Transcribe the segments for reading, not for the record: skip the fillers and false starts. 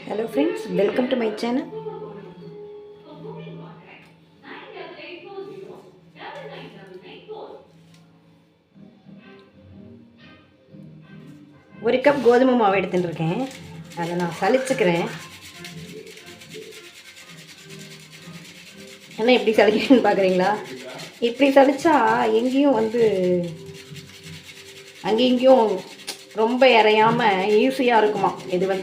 Hello friends, welcome to my channel. ஒரு cup கோதுமை மாவு எடுத்துட்டு இருக்கேன். அதை நான் சலிச்சுக்கிறேன். என்ன எப்படி சலிக்கிறேன்னு பார்க்குறீங்களா? இப்படி சலிச்சா எங்கேயும் அங்கேயும் ரொம்ப இறையாமல் ஈஸியாக இருக்குமா. இது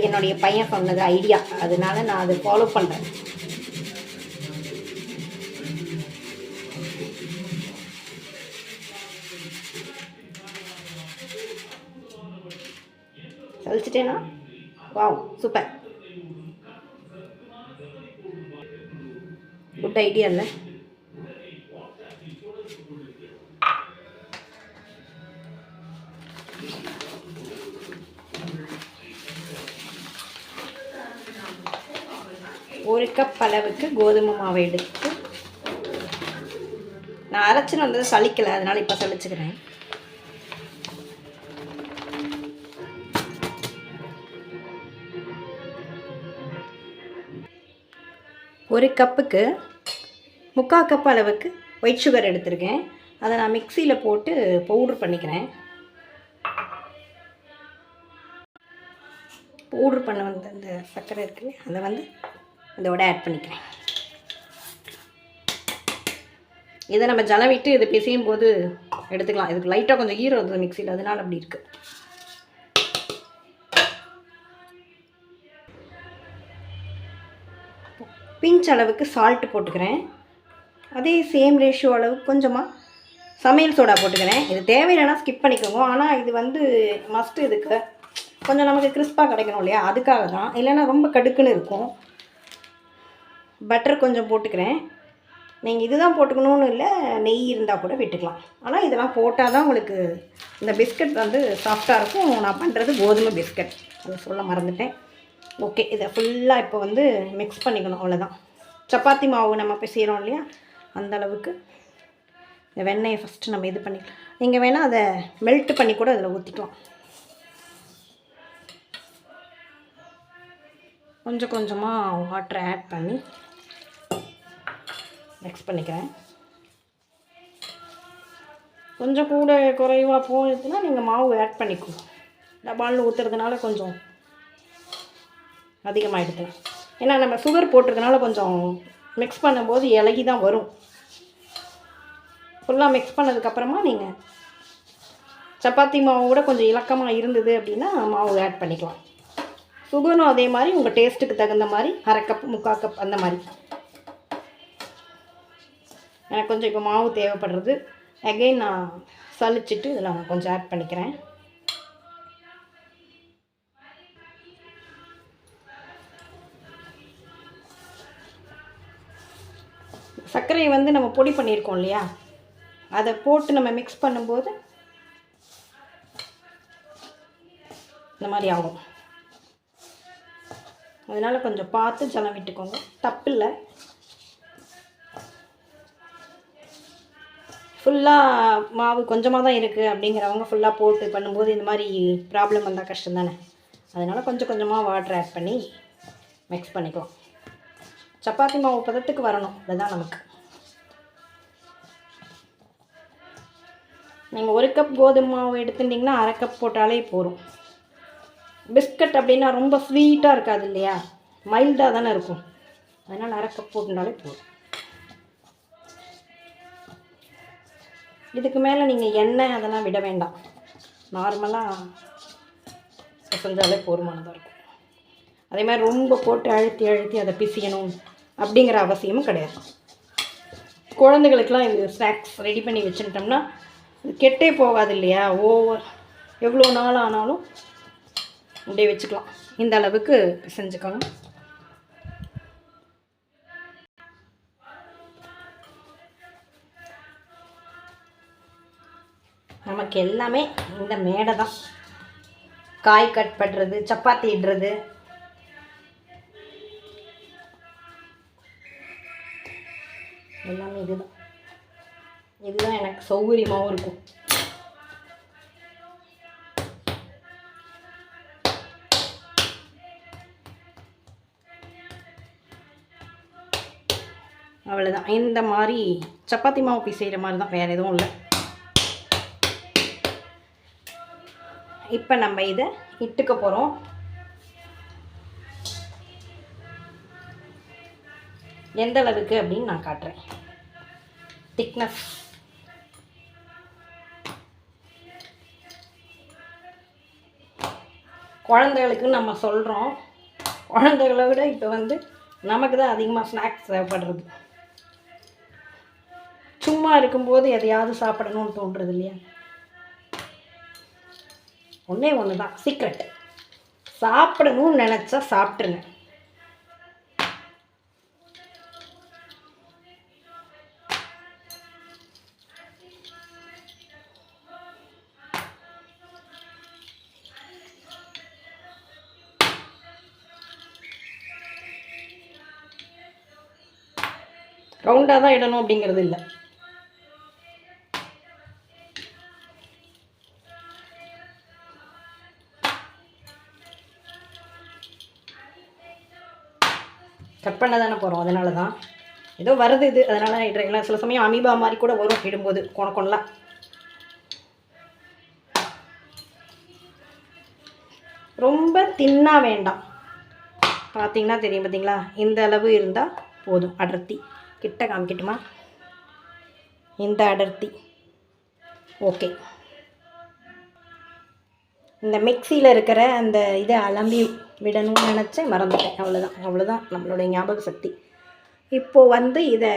என்னுடைய பையன் சொன்னது ஐடியா. அதனால நான் அதை ஃபாலோ பண்ணுறேன். சலிச்சிட்டேனா? வாவ், சூப்பர், குட் ஐடியா இல்லை? ஒரு கப் அளவுக்கு கோதுமை மாவை எடுத்து நான் அரைச்சின்னு வந்தது சலிக்கலை, அதனால் இப்போ சலிச்சுக்கிறேன். ஒரு கப்புக்கு 3/4 கப் அளவுக்கு ஒயிட் சுகர் எடுத்திருக்கேன். அதை நான் மிக்சியில் போட்டு பவுட்ரு பண்ணிக்கிறேன். பவுட்ரு பண்ண அந்த சர்க்கரை இருக்குது, அதை இதோட ஆட் பண்ணிக்கிறேன். இதை நம்ம ஜலம் விட்டு இதை பிசையும் போது எடுத்துக்கலாம். இதுக்கு லைட்டாக கொஞ்சம் ஈரம் இருக்குது மிக்சியில், அதனால் அப்படி இருக்குது. பிஞ்ச் அளவுக்கு சால்ட்டு போட்டுக்கிறேன். அதே சேம் ரேஷியோ அளவுக்கு கொஞ்சமாக சமையல் சோடா போட்டுக்கிறேன். இது தேவையில்லைன்னா ஸ்கிப் பண்ணிக்கோங்க. ஆனால் இது மஸ்ட்டு. இதுக்கு கொஞ்சம் நமக்கு கிறிஸ்பாக கிடைக்கணும் இல்லையா, அதுக்காக தான். இல்லைன்னா ரொம்ப கடுக்குன்னு இருக்கும். பட்டர் கொஞ்சம் போட்டுக்கிறேன். நீங்கள் இதுதான் போட்டுக்கணும்னு இல்லை, நெய் இருந்தால் கூட விட்டுக்கலாம். ஆனால் இதெல்லாம் போட்டால் தான் உங்களுக்கு இந்த பிஸ்கட் சாஃப்டாக இருக்கும். நான் பண்ணுறது கோதுமை பிஸ்கட், அதை சொல்ல மறந்துட்டேன். ஓகே, இதை ஃபுல்லாக இப்போ மிக்ஸ் பண்ணிக்கணும், அவ்வளோதான். சப்பாத்தி மாவு நம்ம போய் செய்கிறோம் இல்லையா, அந்த அளவுக்கு இந்த வெண்ணெயை ஃபஸ்ட்டு நம்ம இது பண்ணிக்கலாம். நீங்கள் வேணால் அதை மெல்ட் பண்ணி கூட அதில் ஊற்றிக்கலாம். கொஞ்சம் கொஞ்சமாக வாட்டரை ஆட் பண்ணி மிக்ஸ் பண்ணிக்கிறேன். கொஞ்சம் கூட குறைவாக போனதுன்னா நீங்கள் மாவு ஆட் பண்ணிக்கணும். டபால்னு ஊற்றுறதுனால கொஞ்சம் அதிகமாக எடுத்துக்கலாம். ஏன்னா நம்ம சுகர் போட்டிருக்கனால கொஞ்சம் மிக்ஸ் பண்ணும்போது இலகி தான் வரும். ஃபுல்லாக மிக்ஸ் பண்ணதுக்கப்புறமா நீங்கள் சப்பாத்தி மாவு கூட கொஞ்சம் இலக்கமாக இருந்தது அப்படின்னா மாவு ஆட் பண்ணிக்கலாம். சுகரும் அதே மாதிரி உங்கள் டேஸ்ட்டுக்கு தகுந்த மாதிரி 1/2 கப் 3/4 கப் அந்த மாதிரி. எனக்கு கொஞ்சம் இப்போ மாவு தேவைப்படுறது. அகெயின் நான் சலிச்சிட்டு இதில் நான் கொஞ்சம் ஆட் பண்ணிக்கிறேன். சர்க்கரையை நம்ம பொடி பண்ணியிருக்கோம் இல்லையா, அதை போட்டு நம்ம மிக்ஸ் பண்ணும்போது இந்த மாதிரி ஆகும். அதனால் கொஞ்சம் பார்த்து ஜலம் விட்டுக்கோங்க, தப்பில்லை. ஃபுல்லாக மாவு கொஞ்சமாக தான் இருக்குது அப்படிங்கிறவங்க ஃபுல்லாக போட்டு பண்ணும்போது இந்த மாதிரி ப்ராப்ளம் வந்தால் கஷ்டம் தானே. அதனால் கொஞ்சம் கொஞ்சமாக வாட்டர் ஆட் பண்ணி மிக்ஸ் பண்ணிக்கலாம். சப்பாத்தி மாவு பதத்துக்கு வரணும், அதுதான் நமக்கு. நீங்கள் 1 கப் கோதுமை மாவு எடுத்துட்டிங்கன்னா 1/2 கப் போட்டாலே போதும். பிஸ்கட் அப்படின்னா ரொம்ப ஸ்வீட்டாக இருக்காது இல்லையா, மைல்டாக தானே இருக்கும். அதனால் 1/2 கப் போட்டுனாலே போதும். இதுக்கு மேலே நீங்கள் எண்ணெய் அதெல்லாம் விட வேண்டாம். நார்மலாக செஞ்சாலே போதுமானதாக இருக்கும். அதே மாதிரி ரொம்ப போட்டு அழுத்தி அதை பிசியணும் அப்படிங்கிற அவசியமும் கிடையாது. குழந்தைகளுக்கெல்லாம் இது ஸ்நாக்ஸ் ரெடி பண்ணி வச்சுட்டோம்னா கெட்டே போகாது இல்லையா. எவ்வளோ நாள் ஆனாலும் அப்படியே வச்சுக்கலாம். இந்த அளவுக்கு செஞ்சுக்கோங்க. நமக்கு எல்லாமே இந்த மேடை தான். காய் கட் பண்ணுறது, சப்பாத்தி இடுறது, எல்லாமே இதுதான் எனக்கு சௌகரியமாகவும் இருக்கும். அவ்வளோதான். இந்த மாதிரி சப்பாத்தி மாவு பிசைகிற மாதிரி தான், வேறு எதுவும் இல்லை. இப்போ நம்ம இதை இட்டுக்க போகிறோம். எந்த அளவுக்கு அப்படின்னு நான் காட்டுறேன். திக்னஸ் குழந்தைகளுக்கு நம்ம சொல்கிறோம், குழந்தைகளை விட இப்போ வந்து நமக்கு தான் அதிகமாக ஸ்நாக்ஸ் தேவைப்படுறது. சும்மா இருக்கும்போது எதையாவது சாப்பிடணும்னு தோன்றுறது இல்லையா? ஒன்றே ஒன்று தான் சீக்ரெட், சாப்பிடணும்னு நினச்சா சாப்பிட்ருங்க. ரவுண்டாக தான் இடணும் அப்படிங்கிறது இல்லை. கட் பண்ண தானே போகிறோம், அதனால தான் ஏதோ வருது இது, அதனால் இடுறேன். சில சமயம் அமீபா மாதிரி கூட வரும் இடும்போது கொணக்கொன்னலாம். ரொம்ப தின்னாக வேண்டாம். பார்த்தீங்கன்னா தெரியும், பார்த்தீங்களா? இந்த அளவு இருந்தால் போதும். அடர்த்தி கிட்ட காமிக்கட்டுமா? இந்த அடர்த்தி ஓகே. இந்த மிக்சியில் இருக்கிற அந்த இதை அலம்பி விடணும்னு நினச்சேன், மறந்துட்டேன். அவ்வளோதான் நம்மளுடைய ஞாபக சக்தி. இப்போது வந்து இதை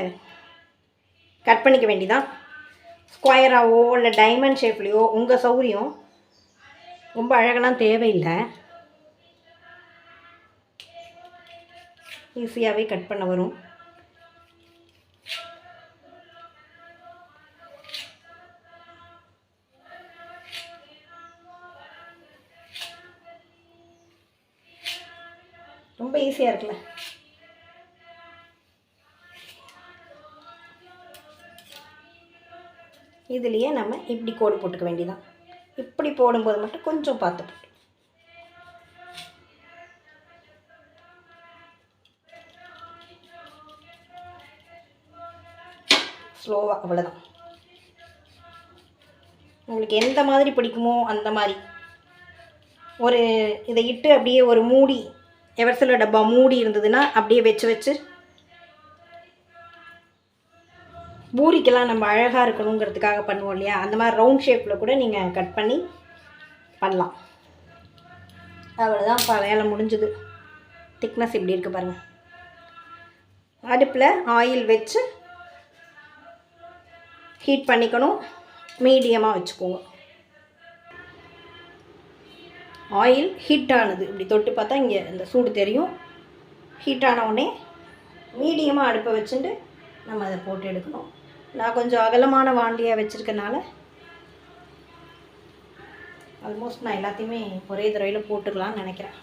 கட் பண்ணிக்க வேண்டிதான். ஸ்கொயராகவோ இல்லை டைமண்ட் ஷேப்லேயோ உங்கள் சௌகரியம். ரொம்ப அழகெல்லாம் தேவையில்லை, ஈஸியாகவே கட் பண்ண வரும். ரொம்ப ஈஸியாக இருக்குல்ல? இதுலேயே நம்ம இப்படி கோடு போட்டுக்க வேண்டியதான். இப்படி போடும்போது மட்டும் கொஞ்சம் பார்த்து போட்டு ஸ்லோவாக, அவ்வளோதான். உங்களுக்கு எந்த மாதிரி பிடிக்குமோ அந்த மாதிரி ஒரு இதை இட்டு அப்படியே ஒரு மூடி, எவர்சிலர் டப்பா மூடி இருந்ததுன்னா அப்படியே வச்சு பூரிக்கெல்லாம் நம்ம அழகாக இருக்கணுங்கிறதுக்காக பண்ணுவோம் இல்லையா? அந்த மாதிரி ரவுண்ட் ஷேப்பில் கூட நீங்கள் கட் பண்ணி பண்ணலாம். அவ்வளோதான், வேலை முடிஞ்சுது. திக்னஸ் இப்படி இருக்குது பாருங்கள். அடுப்பில் ஆயில் வச்சு ஹீட் பண்ணிக்கணும், மீடியமாக வச்சுக்கோங்க. ஆயில் ஹீட் ஆனது இப்படி தொட்டு பார்த்தா இங்கே இந்த சூடு தெரியும். ஹீட் ஆன உடனே மீடியமாக அடுப்பை வச்சுட்டு நம்ம அதை போட்டு எடுக்கணும். நான் கொஞ்சம் அகலமான வாண்டியாக வச்சுருக்கனால ஆல்மோஸ்ட் நான் எல்லாத்தையுமே ஒரே தடவையில் போட்டுக்கலான்னு நினைக்கிறேன்.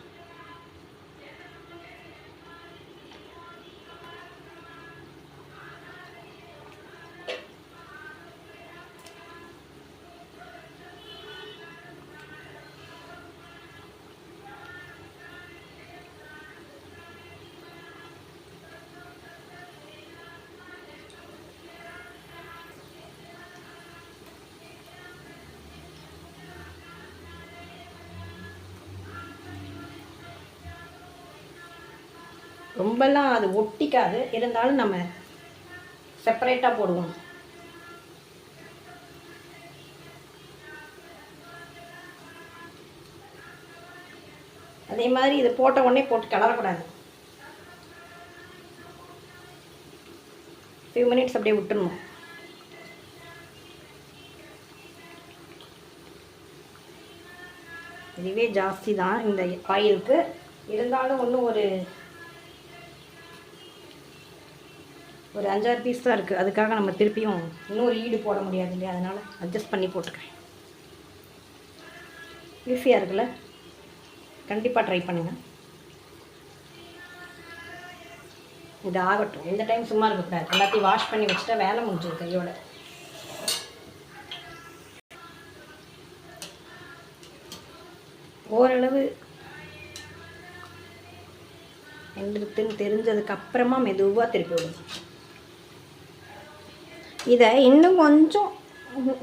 ரொம்பலாம் அது ஒட்டிக்காது, இருந்தாலும் நம்ம செப்பரேட்டாக போடுவோம். அதே மாதிரி இது போட்ட உடனே போட்டு கிளறக்கூடாது. ஃபியூ மினிட்ஸ் அப்படியே விட்டுடணும். இதுவே ஜாஸ்தி தான் இந்த ஆயிலுக்கு, இருந்தாலும் ஒன்றும் ஒரு 5-6 பீஸ் தான் இருக்குது. அதுக்காக நம்ம திருப்பியும் இன்னொரு ஈடு போட முடியாது இல்லையா? அதனால் அட்ஜஸ்ட் பண்ணி போட்டுக்கிறேன். ஈஸியாக இருக்குல்ல? கண்டிப்பாக ட்ரை பண்ணுங்கள். இது ஆகட்டும். இந்த டைம் சும்மா இருக்கக்கூடாது, எல்லாத்தையும் வாஷ் பண்ணி வச்சுட்டா வேலை முடிஞ்சது கையோட. ஓரளவு வெந்திருக்குன்னு தெரிஞ்சதுக்கு அப்புறமா மெதுவாக திருப்பி விடுங்க. இதை இன்னும் கொஞ்சம்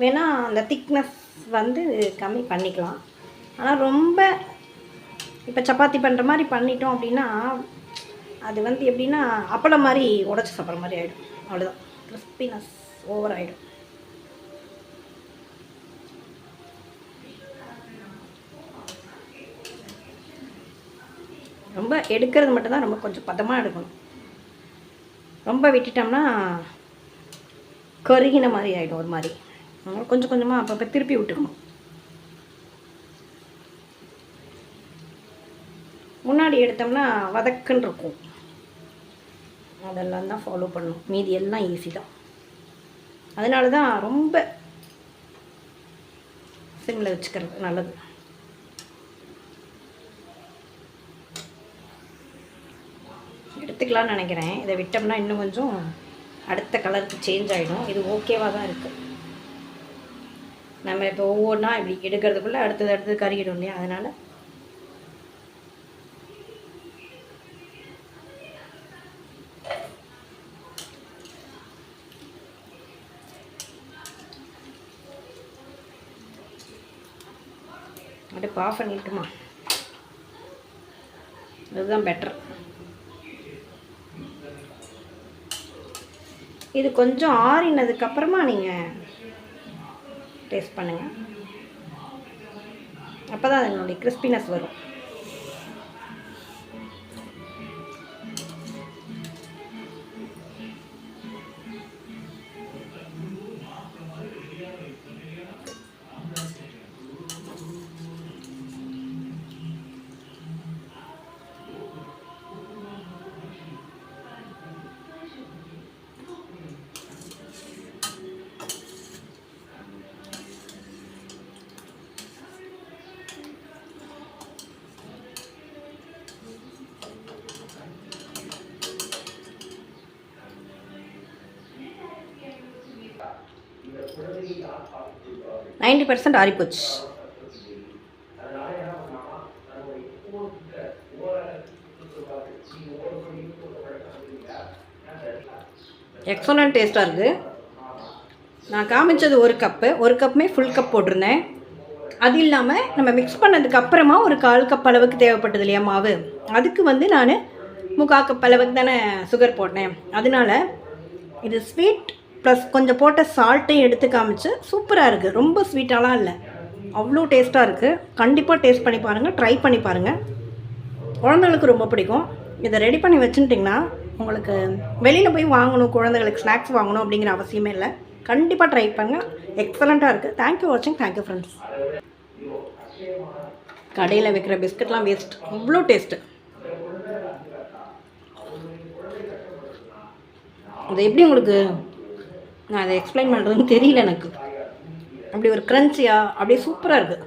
வேணால் அந்த திக்னஸ் வந்து கம்மி பண்ணிக்கலாம். ஆனால் ரொம்ப இப்போ சப்பாத்தி பண்ணுற மாதிரி பண்ணிட்டோம் அப்படின்னா அது வந்து எப்படின்னா அப்பளம் மாதிரி உடச்சி சாப்பிட்ற மாதிரி ஆகிடும். அவ்வளோதான், கிறிஸ்பினஸ் ஓவர் ஆகிடும். ரொம்ப எடுக்கிறது மட்டும்தான் ரொம்ப கொஞ்சம் பதமாக எடுக்கணும். ரொம்ப விட்டுட்டோம்னா கருகின மாதிரி ஆகிடும் ஒரு மாதிரி. கொஞ்சம் கொஞ்சமாக அப்பப்போ திருப்பி விட்டுக்கணும். முன்னாடி எடுத்தோம்னா வதக்குன்னு இருக்கும். அதெல்லாம் தான் ஃபாலோ பண்ணணும். மீதி எல்லாம் ஈஸி தான். அதனால தான் ரொம்ப சிம்மில் வச்சுக்கிறது நல்லது. எடுத்துக்கலான்னு நினைக்கிறேன். இதை விட்டோம்னா இன்னும் கொஞ்சம் அடுத்த கலருக்கு சேஞ்ச் ஆகிடும். இது ஓகேவாக தான் இருக்குது. நம்ம இப்போ ஒவ்வொன்றா இப்படி எடுக்கிறதுக்குள்ளே அடுத்தது கருகிடும் இல்லையா? அதனால் அடுப்பு ஆஃப் பண்ணிட்டுமா, அதுதான் பெட்டர். இது கொஞ்சம் ஆறினதுக்கப்புறமா நீங்கள் டேஸ்ட் பண்ணுங்கள். அப்போ தான் அதனுடைய கிறிஸ்பினஸ் வரும். நைன்டி 90% ஆறிப்போச்சு. எக்ஸலண்ட் டேஸ்ட்டாக இருக்குது. நான் காமிச்சது ஒரு கப்புமே ஃபுல் கப் போட்டிருந்தேன். அது இல்லாமல் நம்ம மிக்ஸ் பண்ணதுக்கு அப்புறமா ஒரு 1/4 கப் அளவுக்கு தேவைப்பட்டது இல்லையா மாவு, அதுக்கு வந்து நான் 3/4 கப் அளவுக்கு தானே சுகர் போட்டேன். அதனால இது ஸ்வீட் ப்ளஸ் கொஞ்சம் போட்ட சால்ட்டையும் எடுத்து காமிச்சு சூப்பராக இருக்குது. ரொம்ப ஸ்வீட்டாலாம் இல்லை, அவ்வளோ டேஸ்ட்டாக இருக்குது. கண்டிப்பாக டேஸ்ட் பண்ணி பாருங்கள், ட்ரை பண்ணி பாருங்கள். குழந்தைங்களுக்கு ரொம்ப பிடிக்கும். இதை ரெடி பண்ணி வச்சுட்டிங்கன்னா உங்களுக்கு வெளியில் போய் வாங்கணும், குழந்தைகளுக்கு ஸ்நாக்ஸ் வாங்கணும் அப்படிங்கிற அவசியமே இல்லை. கண்டிப்பாக ட்ரை பண்ணுங்கள், எக்ஸலண்ட்டாக இருக்குது. தேங்க்யூ வாட்சிங், தேங்க்யூ ஃப்ரெண்ட்ஸ். கடையில் வைக்கிற பிஸ்கட்லாம் வேஸ்ட், அவ்வளோ டேஸ்ட்டு. அது எப்படி உங்களுக்கு நான் அதை எக்ஸ்பிளைன் பண்ணுறதுன்னு தெரியல எனக்கு. அப்படி ஒரு க்ரன்ச்சியாக அப்படியே சூப்பராக இருக்குது.